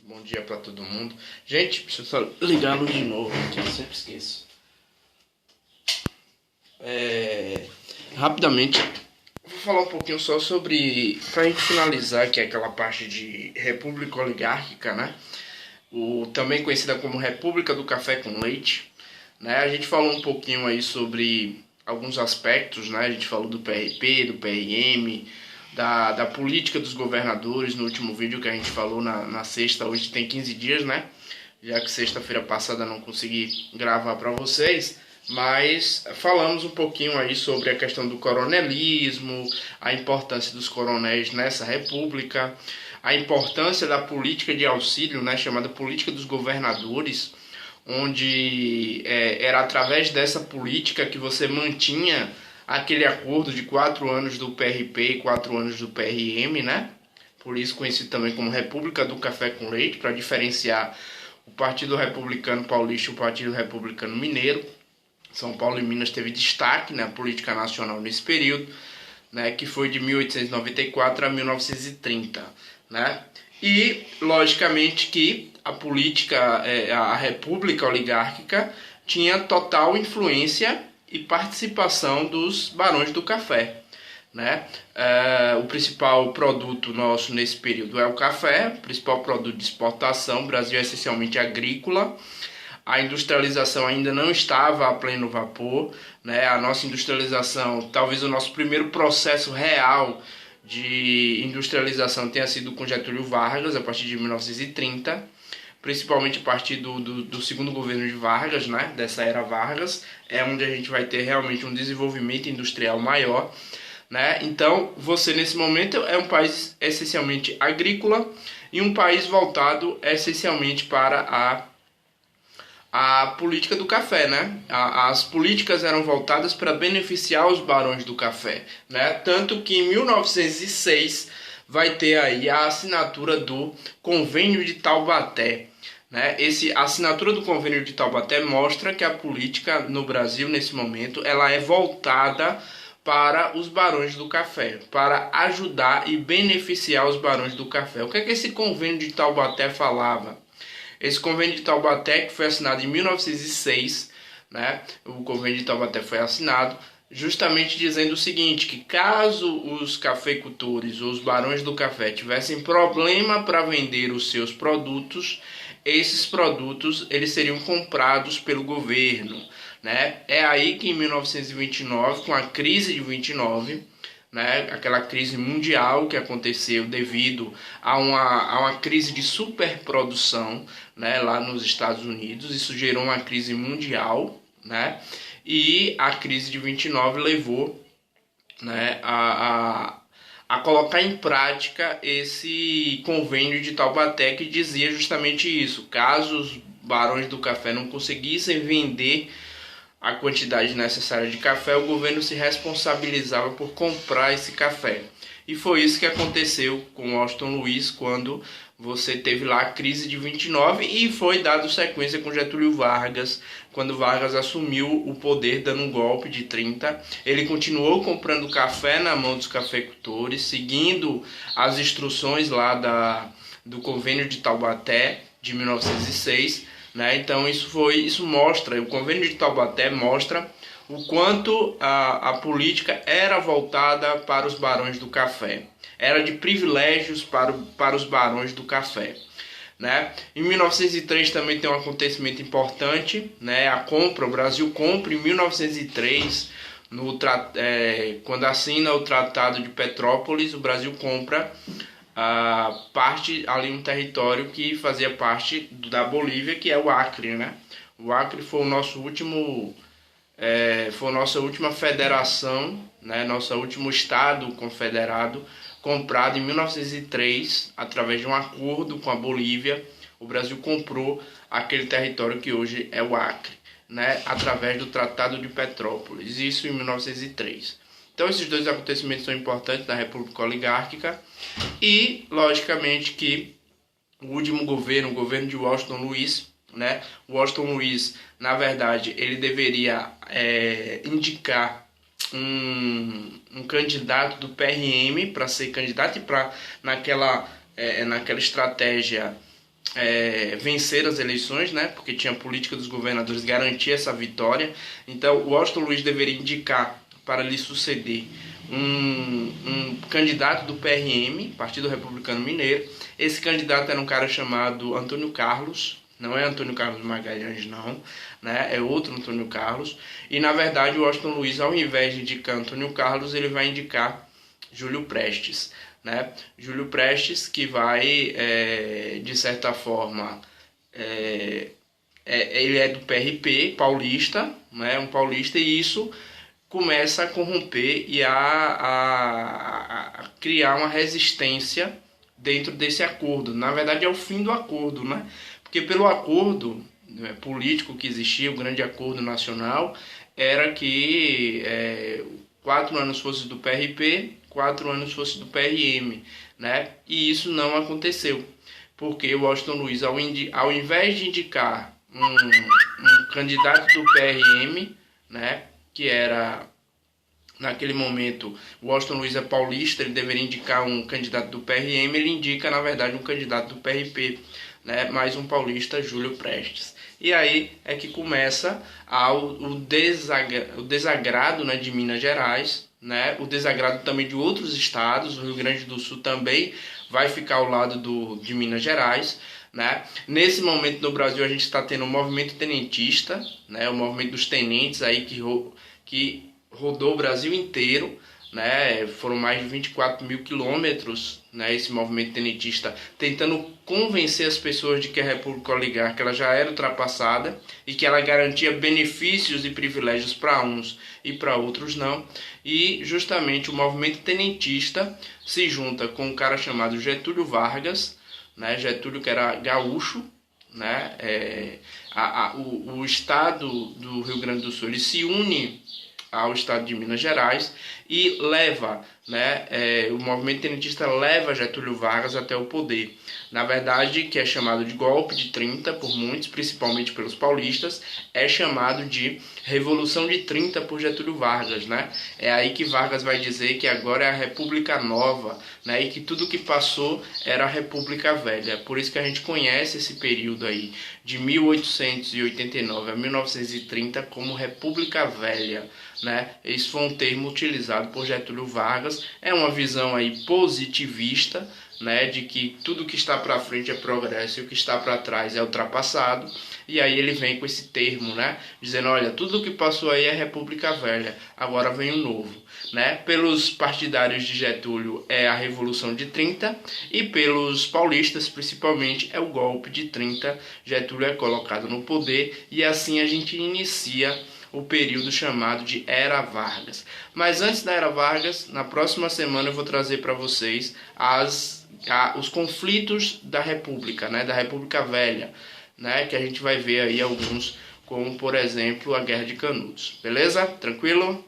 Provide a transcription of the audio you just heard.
Bom dia pra todo mundo. Gente, deixa eu só ligar a luz de novo, que eu sempre esqueço. Rapidamente, vou falar um pouquinho só sobre, pra gente finalizar, que é aquela parte de república oligárquica, né? Também conhecida como República do Café com Leite, né? A gente falou um pouquinho aí sobre alguns aspectos, né? A gente falou do PRP, do PRM, da política dos governadores no último vídeo que a gente falou na sexta. Hoje tem 15 dias, né? Já que sexta-feira passada não consegui gravar para vocês, mas falamos um pouquinho aí sobre a questão do coronelismo, a importância dos coronéis nessa república, a importância da política de auxílio, né, chamada política dos governadores, onde era através dessa política que você mantinha aquele acordo de 4 anos do PRP e 4 anos do PRM, né? Por isso conhecido também como República do Café com Leite, para diferenciar o Partido Republicano Paulista e o Partido Republicano Mineiro. São Paulo e Minas teve destaque na política nacional nesse período, né, que foi de 1894 a 1930, né? E, logicamente, que a política, a república oligárquica tinha total influência e participação dos barões do café, né? O principal produto nosso nesse período é o café, o principal produto de exportação. O Brasil é essencialmente agrícola. A industrialização ainda não estava a pleno vapor, né? A nossa industrialização, talvez o nosso primeiro processo real de industrialização tenha sido com Getúlio Vargas, a partir de 1930, principalmente a partir do segundo governo de Vargas, né? Dessa era Vargas, é onde a gente vai ter realmente um desenvolvimento industrial maior, né? Então, você nesse momento é um país essencialmente agrícola e um país voltado essencialmente para a política do café, né? As políticas eram voltadas para beneficiar os barões do café, né? Tanto que em 1906 vai ter aí a assinatura do Convênio de Taubaté, né? A assinatura do Convênio de Taubaté mostra que a política no Brasil nesse momento ela é voltada para os barões do café, para ajudar e beneficiar os barões do café. O que é que esse Convênio de Taubaté falava? Esse Convênio de Taubaté, que foi assinado em 1906, né? O Convênio de Taubaté foi assinado justamente dizendo o seguinte, que caso os cafeicultores ou os barões do café tivessem problema para vender os seus produtos, esses produtos eles seriam comprados pelo governo, né? É aí que em 1929, com a crise de 29, né, aquela crise mundial que aconteceu devido a uma crise de superprodução, né, lá nos Estados Unidos. Isso gerou uma crise mundial, né, e a crise de 29 levou, né, a colocar em prática esse convênio de Taubaté que dizia justamente isso: caso os barões do café não conseguissem vender a quantidade necessária de café, o governo se responsabilizava por comprar esse café. E foi isso que aconteceu com Washington Luiz quando você teve lá a crise de 29 e foi dado sequência com Getúlio Vargas, quando Vargas assumiu o poder dando um golpe de 30. Ele continuou comprando café na mão dos cafeicultores, seguindo as instruções lá do Convênio de Taubaté de 1906. Né? Então isso mostra, o Convênio de Taubaté mostra o quanto a política era voltada para os barões do café, era de privilégios para os barões do café, né? Em 1903 também tem um acontecimento importante, né? O Brasil compra em 1903, quando assina o Tratado de Petrópolis, o Brasil compra a parte ali, um território que fazia parte da Bolívia, que é o Acre, né? O Acre foi o nosso último, foi a nossa última federação, né? Nosso último estado confederado, comprado em 1903 através de um acordo com a Bolívia. O Brasil comprou aquele território que hoje é o Acre, né? Através do Tratado de Petrópolis, isso em 1903. Então esses dois acontecimentos são importantes da República Oligárquica e, logicamente, que o último governo, o governo de Washington Luiz, né? Washington Luiz, na verdade, ele deveria indicar um candidato do PRM para ser candidato e naquela estratégia vencer as eleições, né? Porque tinha a política dos governadores garantir essa vitória. Então, o Washington Luiz deveria indicar para lhe suceder um candidato do PRM, Partido Republicano Mineiro. Esse candidato era um cara chamado Antônio Carlos. Não é Antônio Carlos Magalhães, não, né? É outro Antônio Carlos. E, na verdade, o Washington Luiz, ao invés de indicar Antônio Carlos, ele vai indicar Júlio Prestes, né? Júlio Prestes, que vai, de certa forma, ele é do PRP paulista, né? Um paulista, e isso começa a corromper e a criar uma resistência dentro desse acordo. Na verdade, é o fim do acordo, né? Porque pelo acordo político que existia, o grande acordo nacional, era que 4 anos fosse do PRP, 4 anos fosse do PRM, né? E isso não aconteceu, porque o Washington Luiz, ao invés de indicar um candidato do PRM, né, que era, naquele momento, o Washington Luiz é paulista, ele deveria indicar um candidato do PRM, ele indica, na verdade, um candidato do PRP, né, mais um paulista, Júlio Prestes. E aí é que começa o desagrado, né, de Minas Gerais, né, o desagrado também de outros estados. O Rio Grande do Sul também vai ficar ao lado de Minas Gerais, né? Nesse momento no Brasil a gente está tendo um movimento tenentista, né, o movimento dos tenentes aí que rodou o Brasil inteiro, né? Foram mais de 24 mil quilômetros, né, esse movimento tenentista tentando convencer as pessoas de que a República Oligárquica ela já era ultrapassada e que ela garantia benefícios e privilégios para uns e para outros não. E justamente o movimento tenentista se junta com um cara chamado Getúlio Vargas, né? Getúlio, que era gaúcho, né? O estado do Rio Grande do Sul ele se une ao estado de Minas Gerais e leva, né, o movimento tenentista leva Getúlio Vargas até o poder. Na verdade, que é chamado de golpe de 30 por muitos, principalmente pelos paulistas, é chamado de Revolução de 30 por Getúlio Vargas, né? É aí que Vargas vai dizer que agora é a República Nova, né, e que tudo que passou era a República Velha. Por isso que a gente conhece esse período aí, de 1889 a 1930, como República Velha, né? Esse foi um termo utilizado por Getúlio Vargas. É uma visão aí positivista, né, de que tudo que está para frente é progresso e o que está para trás é ultrapassado. E aí ele vem com esse termo, né, dizendo, olha, tudo que passou aí é República Velha, agora vem o novo, né? Pelos partidários de Getúlio é a Revolução de 30 e pelos paulistas, principalmente, é o golpe de 30. Getúlio é colocado no poder e assim a gente inicia o período chamado de Era Vargas. Mas antes da Era Vargas, na próxima semana eu vou trazer para vocês os conflitos da República, né, da República Velha, né, que a gente vai ver aí alguns, como por exemplo a Guerra de Canudos. Beleza? Tranquilo?